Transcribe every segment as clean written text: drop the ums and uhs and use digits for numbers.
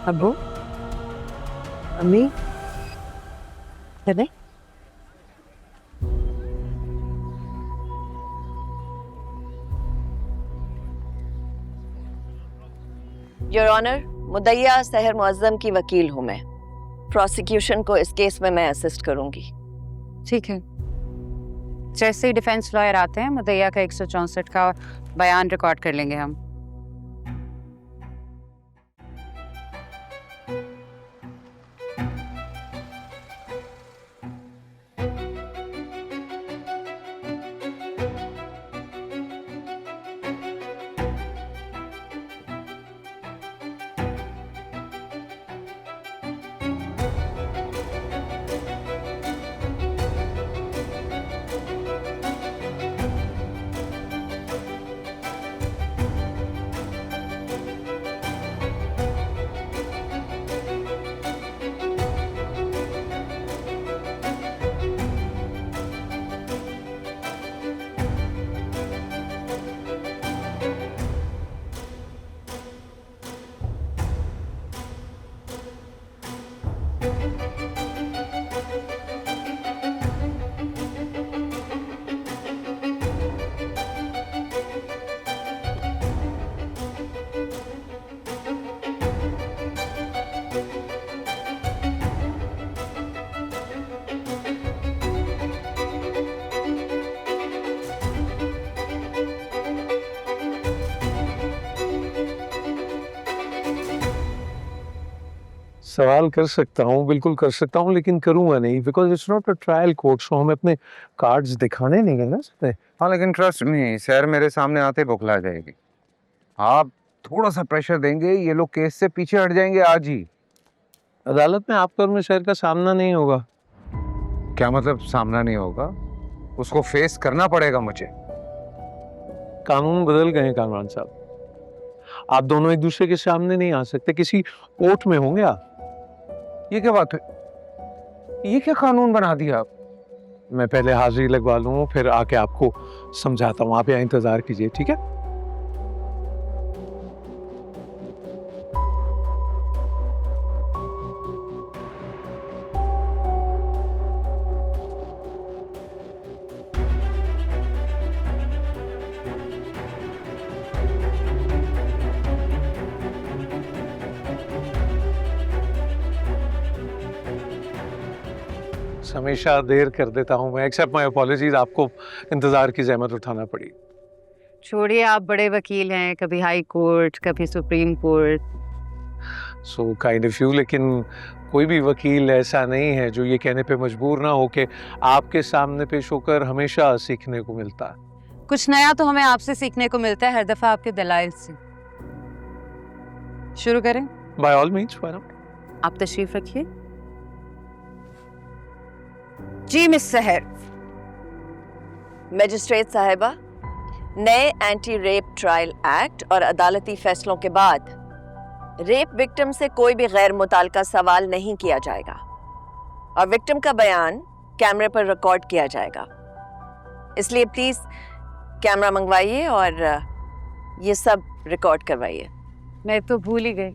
अब्बू, अम्मी, चले? योर ऑनर, मुद्दइया सहर मुअज्जम की वकील हूँ मैं। प्रोसिक्यूशन को इस केस में मैं असिस्ट करूंगी। ठीक है। जैसे ही डिफेंस लॉयर आते हैं मुद्दइया का 164 का बयान रिकॉर्ड कर लेंगे हम। सवाल कर सकता हूँ, बिल्कुल कर सकता हूँ, लेकिन करूँगा नहीं, because it's not a trial court, so हमें अपने कार्ड्स दिखाने नहीं है ना सकते। हाँ, लेकिन ट्रस्ट मी, सर मेरे सामने आते बौखला जाएगी। आप थोड़ा सा प्रेशर देंगे, ये लोग केस से पीछे हट जाएंगे आज ही। अदालत में आपका और मेरे शहर का सामना नहीं होगा। क्या मतलब सामना नहीं होगा? उसको फेस करना पड़ेगा मुझे। कानून बदल गए हैं कामरान साहब, आप दोनों एक दूसरे के सामने नहीं आ सकते, किसी कोर्ट में होंगे आप। ये क्या बात है? ये क्या कानून बना दिया आप? मैं पहले हाजिरी लगवा लूँ, फिर आके आपको समझाता हूँ। आप यहाँ इंतजार कीजिए, ठीक है? हमेशा देर कर देता हूँ मैं, एक्सेप्ट माय अपॉलजीज, आपको इंतजार की जहमत उठाना पड़ी। छोड़िए, आप बड़े वकील हैं, कभी हाई कोर्ट कभी supreme court. So kind of you, लेकिन कोई भी वकील ऐसा नहीं है जो ये कहने पे मजबूर ना हो कि आपके सामने पेश होकर हमेशा सीखने को मिलता है। कुछ नया तो हमें आपसे सीखने को मिलता है हर दफा आपके दलाइल से। शुरू करें? By all means, why not? आप तशरीफ रखिए। जी मिस सहर। मजिस्ट्रेट साहिबा, नए एंटी रेप ट्रायल एक्ट और अदालती फैसलों के बाद रेप विक्टिम से कोई भी गैर मुताल्लिका सवाल नहीं किया जाएगा और विक्टिम का बयान कैमरे पर रिकॉर्ड किया जाएगा। इसलिए प्लीज कैमरा मंगवाइए और ये सब रिकॉर्ड करवाइए। मैं तो भूल ही गई।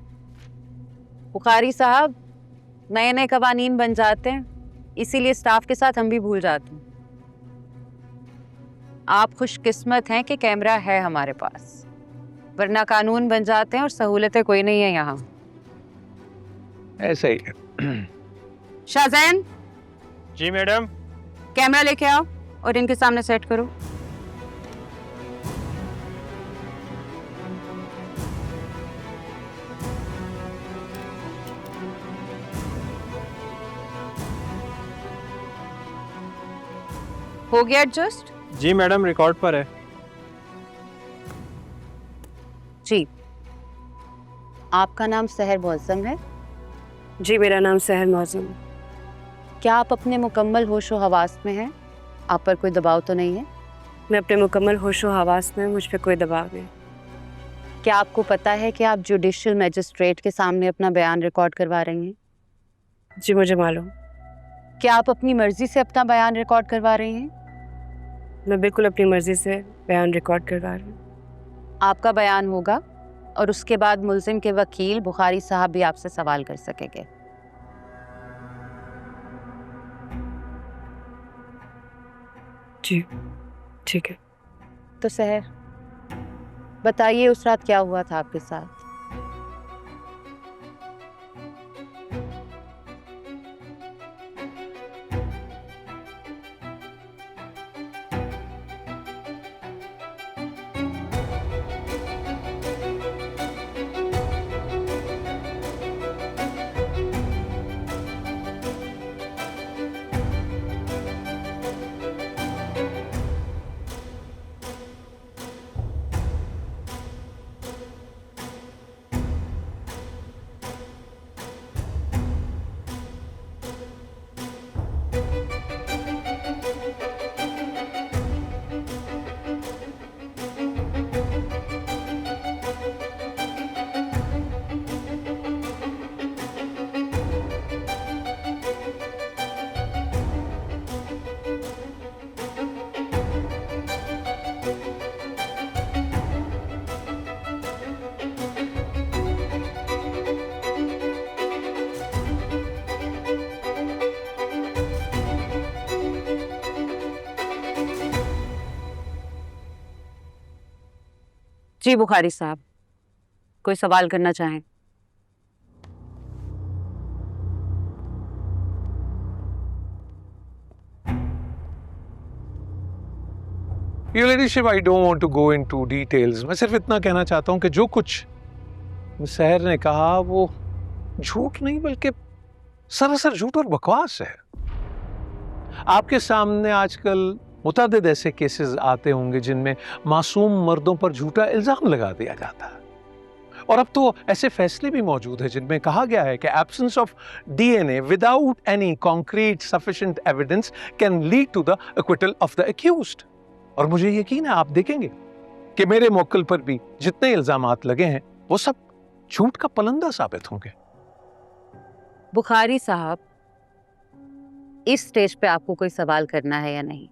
बुखारी साहब, नए नए कवानीन बन जाते हैं, इसीलिए स्टाफ के साथ हम भी भूल जाते हैं। आप खुशकिस्मत हैं कि कैमरा है हमारे पास, वरना कानून बन जाते हैं और सहूलतें कोई नहीं है यहाँ। ऐसा ही है। शाहजैन। जी मैडम। कैमरा लेके आओ और इनके सामने सेट करो। हो गया एडजस्ट? जी मैडम, रिकॉर्ड पर है। जी। आपका नाम सहर मुअज्जम है? जी, मेरा नाम सहर मुअज्जम है। क्या आप अपने मुकम्मल होशो हवास में हैं? आप पर कोई दबाव तो नहीं है? मैं अपने मुकम्मल होशो हवास में, मुझ पर कोई दबाव नहीं। क्या आपको पता है कि आप जुडिशियल मजिस्ट्रेट के सामने अपना बयान रिकॉर्ड करवा रही हैं? जी, मुझे मालूम। क्या आप अपनी मर्जी से अपना बयान रिकॉर्ड करवा रही हैं? मैं बिल्कुल अपनी मर्जी से बयान रिकॉर्ड करवा रही हूँ। आपका बयान होगा और उसके बाद मुल्जिम के वकील बुखारी साहब भी आपसे सवाल कर सकेंगे। जी ठीक है। तो सहर, बताइए उस रात क्या हुआ था आपके साथ? जी बुखारी साहब, कोई सवाल करना चाहें? Your Ladyship, I don't want to go into details. मैं सिर्फ इतना कहना चाहता हूँ कि जो कुछ सहर ने कहा वो झूठ नहीं बल्कि सरासर झूठ और बकवास है। आपके सामने आजकल मुतअद्दिद ऐसे केसेस आते होंगे जिनमें मासूम मर्दों पर झूठा इल्जाम लगा दिया जाता है, और अब तो ऐसे फैसले भी मौजूद हैं जिनमें कहा गया है कि absence of DNA without any concrete sufficient evidence can lead to the acquittal of the accused. और मुझे यकीन है आप देखेंगे कि मेरे मौक्किल पर भी जितने इल्जामात लगे हैं वो सब झूठ का पलंदा साबित होंगे। बुखारी साहब, इस स्टेज पे आपको कोई सवाल करना है या नहीं?